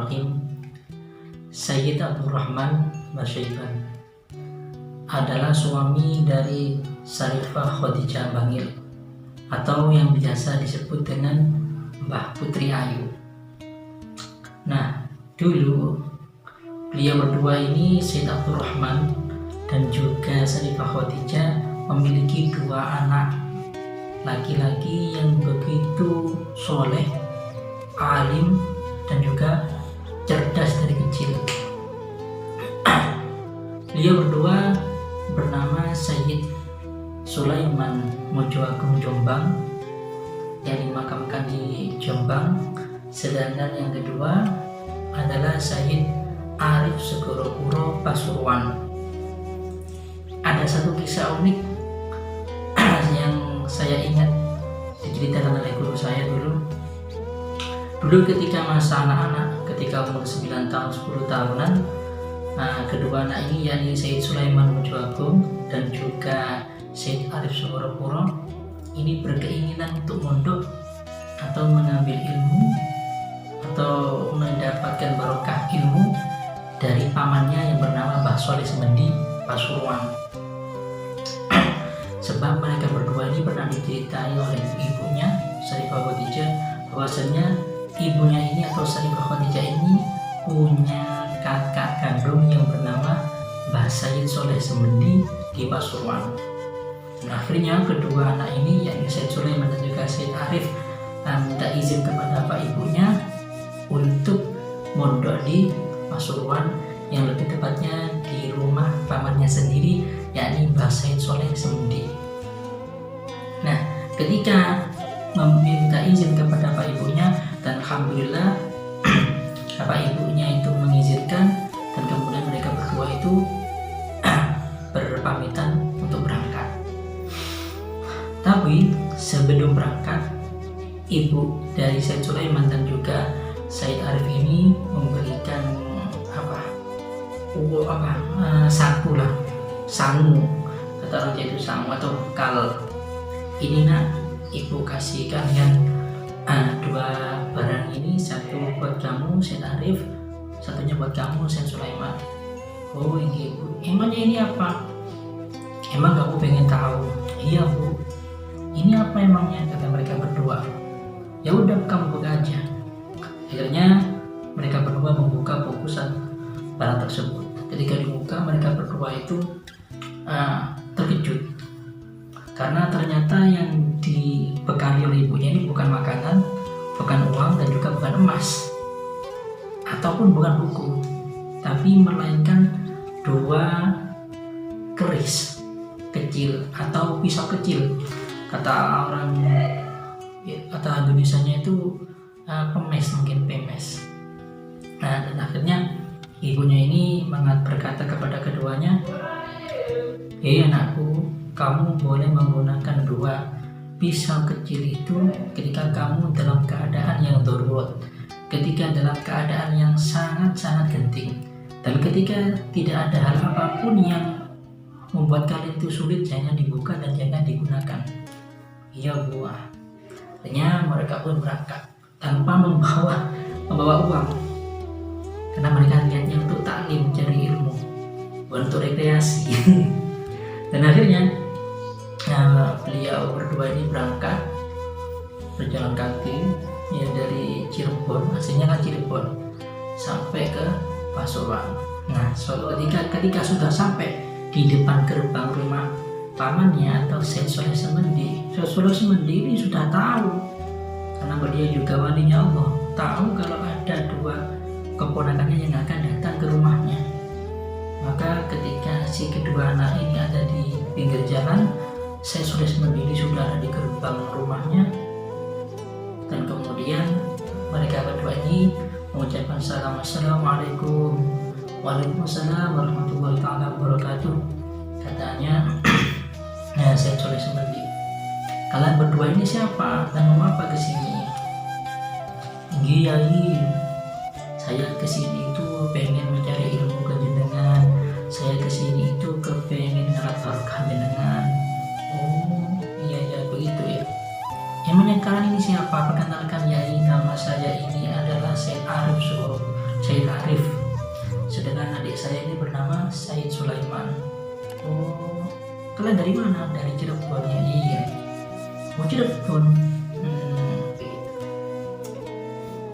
Bismillahirrahmanirrahim. Sayyid Abdurrahman Basyaiban adalah suami dari Syarifah Khadijah Bangil atau yang biasa disebut dengan Mbah Putri Ayu. Nah, dulu beliau berdua ini, Sayyid Abdurrahman dan juga Syarifah Khadijah, memiliki dua anak laki-laki yang begitu soleh, alim, dan juga cerdas dari kecil. Beliau berdua bernama Sayyid Sulaiman Mojoagung Jombang yang dimakamkan di Jombang, sedangkan yang kedua adalah Sayyid Arif Segorokuro Pasuruan. Ada satu kisah unik yang saya ingat diceritakan oleh guru saya dulu ketika masa anak-anak, ketika umur 9 tahun 10 tahunan. Kedua anak ini, yakni Sayyid Sulaiman Mojoagung dan juga Sayyid Arif Segorokuro, ini berkeinginan untuk mondok atau mengambil ilmu atau mendapatkan barokah ilmu dari pamannya yang bernama Mbah Soleh Semendi Pasuruan. Sebab mereka berdua ini pernah diceritai oleh ibunya Syarifah Khadijah bahwasanya ibunya ini atau Syarifah Khadijah ini punya kakak kandung yang bernama Mbah Sayyid Soleh Semendi di Pasuruan. Dan akhirnya kedua anak ini, yakni Sayyid Sulaiman dan juga Sayyid Arif, minta izin kepada bapak ibunya untuk mondok di Pasuruan, yang lebih tepatnya di rumah pamannya sendiri, yakni Mbah Sayyid Soleh Semendi. Nah, ketika meminta izin kepada bapak ibunya, dan alhamdulillah bapak ibunya itu mengizinkan, dan kemudian mereka berdua itu berpamitan untuk berangkat. Tapi sebelum berangkat, ibu dari Sayyid Sulaiman dan juga Sayyid Arif ini memberikan sangu, kata orang Jawa itu sangu atau bekal. Ini nak, ibu kasih kalian dua barang ini, satu buat kamu Sayyid Arif, satunya buat kamu Sayyid Sulaiman. Oh ini ibu, emangnya ini apa? Emang kamu pengen tahu? Iya bu, ini apa emangnya, kata mereka berdua. Ya udah kamu buka aja. Akhirnya mereka berdua membuka bungkusan barang tersebut. Ketika dibuka, mereka berdua itu terkejut karena ternyata yang dibekali oleh ibunya ini bukan makanan, bukan uang, dan juga bukan emas ataupun bukan buku, tapi melainkan dua keris kecil atau pisau kecil, kata orang Indonesianya itu pemes, mungkin pemes. Nah, dan akhirnya ibunya ini berkata kepada keduanya, anakku, kamu boleh menggunakan dua pisau kecil itu ketika kamu dalam keadaan yang darurat, ketika dalam keadaan yang sangat-sangat genting, dan ketika tidak ada hal apapun yang membuat kalian itu sulit, jangan dibuka dan jangan digunakan. Iya bu. Akhirnya mereka pun berangkat tanpa membawa uang, karena mereka niatnya untuk taklim, cari ilmu, bukan untuk rekreasi. Dan akhirnya beliau berdua ini berangkat berjalan kaki ya dari Cirebon, aslinya kan Cirebon, sampai ke Pasuruan. Nah, suatu ketika sudah sampai di depan gerbang rumah pamannya atau Sayyid Soleh Semendi, Sayyid Soleh Semendi ini sudah tahu, karena beliau juga walinya Allah, tahu kalau ada dua keponakannya yang akan datang ke rumahnya. Maka ketika si kedua anak ini ada di pinggir jalan, Sayyid Soleh Semendi ini sudah ada di gerbang rumahnya, dan kemudian mereka berdua ini mengucapkan salam, assalamualaikum. Waalaikumsalam warahmatullahi wabarakatuh. Katanya Sayyid Soleh Semendi, kalian berdua ini siapa dan mau apa kesini? Kiai, saya kesini itu pengen mencari ilmu kejenengan, saya kesini itu kepengen ngerat barokah jenengan. Oh iya begitu ya. Emangnya kalian ini siapa? Perkenalkan, Yai, nama saya ini adalah Sayyid Arif Said Arif. Sedangkan adik saya ini bernama Said Sulaiman. Oh, kalian dari mana? Dari Cirebon ya? Iya. Oh, Cirebon.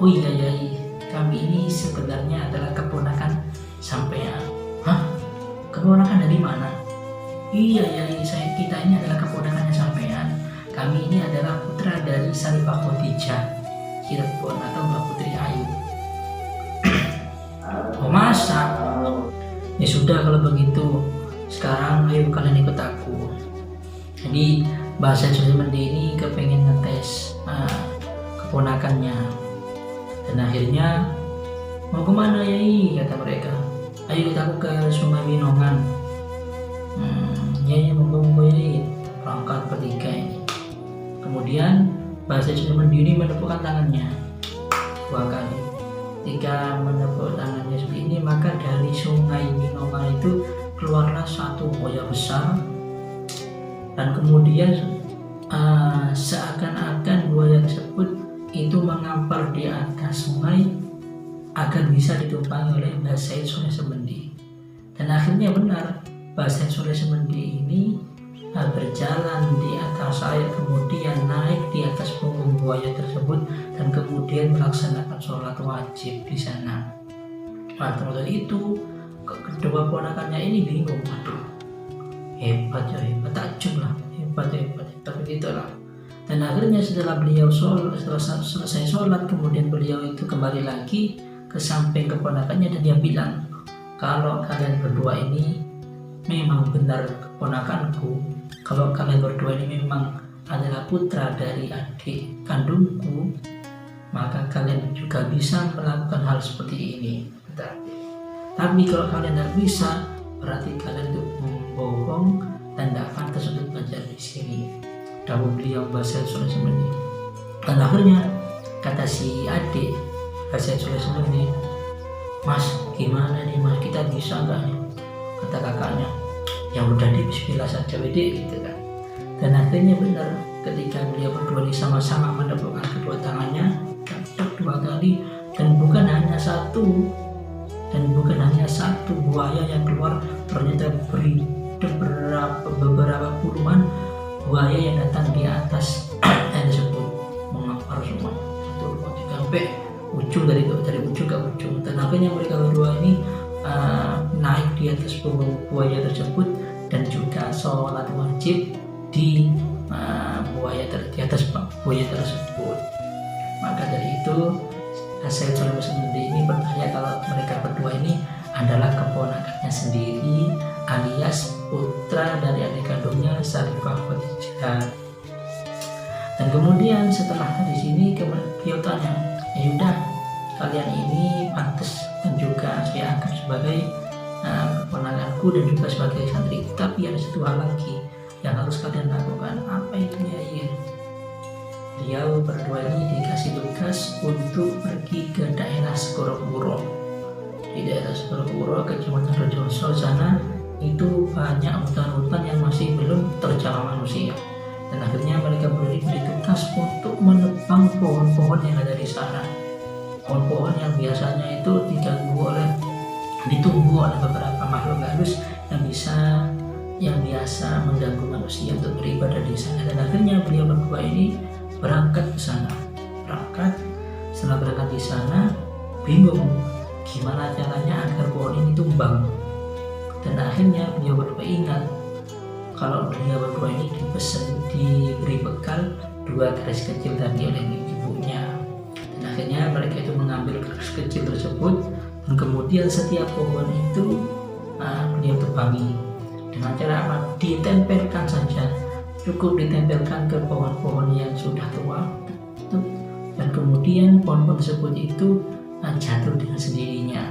Oh iya Yai, kami ini sebenarnya adalah keponakan sampean. Hah? Keponakan dari mana? Iya Yai, kita ini adalah keponakannya sampean. Kami ini adalah putra dari Sarifah Khadijah Cirebon atau Mbak Putri Ayu. Oh masa? Ya sudah kalau begitu, sekarang ayo kalian ikut aku. Jadi bahasa Sulaiman ini kepengen ngetes keponakannya. Dan akhirnya, mau kemana Yai? Kata mereka. Ayo ikut aku ke Sungai Winongan. Ya monggo Yai. Berangkat bertiga ini. Kemudian bahasa Sulaiman ini menepukkan tangannya 2 kali. Ketika menepuk tangannya seperti ini, maka dari Sungai Winongan itu keluarlah satu buaya besar. Dan kemudian seakan-akan buaya tersebut itu mengampar di atas sungai agar bisa ditumpangi oleh Mbah Said Soleh Semendi. Dan akhirnya benar, Mbah Said Soleh Semendi ini berjalan di atas air, kemudian naik di atas punggung buaya tersebut dan kemudian melaksanakan sholat wajib di sana. Nah, dari itu kedua ponakannya ini bingung, aduh hebat ya, hebat, takjub lah, hebat begitulah. Dan akhirnya setelah beliau selesai sholat, kemudian beliau itu kembali lagi ke samping keponakannya dan dia bilang, kalau kalian berdua ini memang benar keponakanku, kalau kalian berdua ini memang adalah putra dari adik kandungku, maka kalian juga bisa melakukan hal seperti ini. Tapi kalau kalian tidak bisa, berarti kalian itu membohong dan tidak pantas untuk belajar di sini. Dawuh beliau Mbah Said Soleh Semendi. Dan akhirnya kata si adik Mbah Said Soleh Semendi, Mas gimana nih Mas, kita bisa nggak nih? Kata kakaknya, ya udah deh bismillah saja Wede gitu kan. Dan akhirnya benar, ketika beliau berdua sama-sama menepukkan kedua tangannya 2 kali, dan bukan hanya satu buaya yang keluar, ternyata beberapa puluhan buaya yang datang di atas air tersebut mengampar semua 1, 2, 3 sampai ujung dari ujung ke ujung. Dan akhirnya mereka berdua ini naik di atas punggung buaya tersebut dan juga sholat wajib di atas buaya tersebut. Maka dari itu Said Soleh Semendi ini percaya kalau mereka berdua ini adalah keponakannya sendiri, alias putra dari adik kandungnya Sarifah Khadijah. Dan kemudian setelah dari sini beliau tanya, ya udah kalian ini pantas dan juga saya anggap sebagai keponakanku dan juga sebagai santri, tapi ada satu hal lagi yang harus kalian lakukan. Apa itu ya? Beliau berdua ini dikasih tugas untuk pergi ke daerah Segorokuro. Di daerah Segorokuro, Kecamatan Rejoso sana itu banyak hutan-hutan yang masih belum terjamah manusia. Dan akhirnya mereka berdua diberi tugas untuk menebang pohon-pohon yang ada di sana. Pohon-pohon yang biasanya itu ditunggu oleh beberapa makhluk halus yang biasa mengganggu manusia untuk beribadah di sana. Dan akhirnya beliau berdua ini berangkat ke sana. Setelah berangkat di sana, bingung gimana caranya agar pohon ini tumbang. Dan akhirnya beliau berdua ingat kalau beliau berdua ini diberi bekal 2 keris kecil tadi oleh ibunya. Dan akhirnya mereka itu mengambil keris kecil tersebut dan kemudian setiap pohon itu beliau tebangi dengan cara apa? Ditempelkan saja, cukup ditempelkan ke pohon-pohon yang sudah tua, dan kemudian pohon-pohon tersebut itu jatuh dengan sendirinya.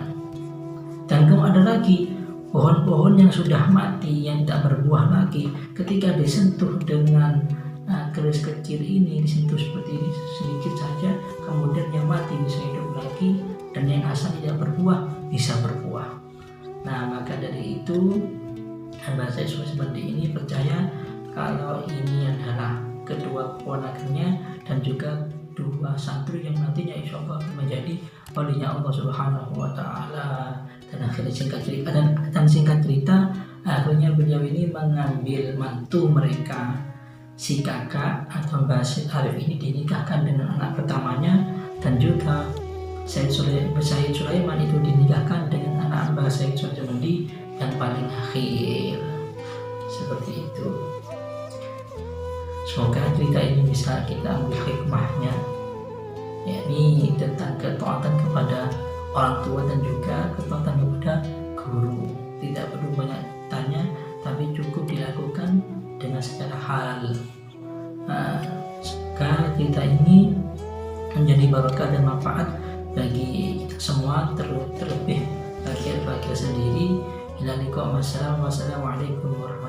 Dan kemudian ada lagi pohon-pohon yang sudah mati, yang tak berbuah lagi, ketika disentuh dengan keris kecil ini, disentuh seperti ini sedikit saja, kemudian yang mati bisa hidup lagi, dan yang asal tidak berbuah bisa berbuah. Nah, maka dari itu Mbah Said Soleh Semendi ini percaya kalau ini adalah kedua keponakannya dan juga sebuah santri yang nantinya insya Allah akan menjadi walinya Allah Subhanahu wa Ta'ala. Dan akhirnya singkat cerita, akhirnya beliau ini mengambil mantu mereka, si kakak atau Mbah Syed Arif ini dinikahkan dengan anak pertamanya, dan juga Syed Sulaiman itu dinikahkan dengan anak Mbah Syed Soejomendi yang paling akhir. Seperti itu. Semoga cerita ini bisa kita ambil hikmahnya, yakni tentang ketaatan kepada orang tua dan juga ketaatan kepada guru. Tidak perlu banyak tanya, tapi cukup dilakukan dengan secara halal. Semoga cerita ini menjadi barokah dan manfaat bagi kita semua, terlebih bagi kita sendiri. Wassalamualaikum warahmatullahi wabarakatuh.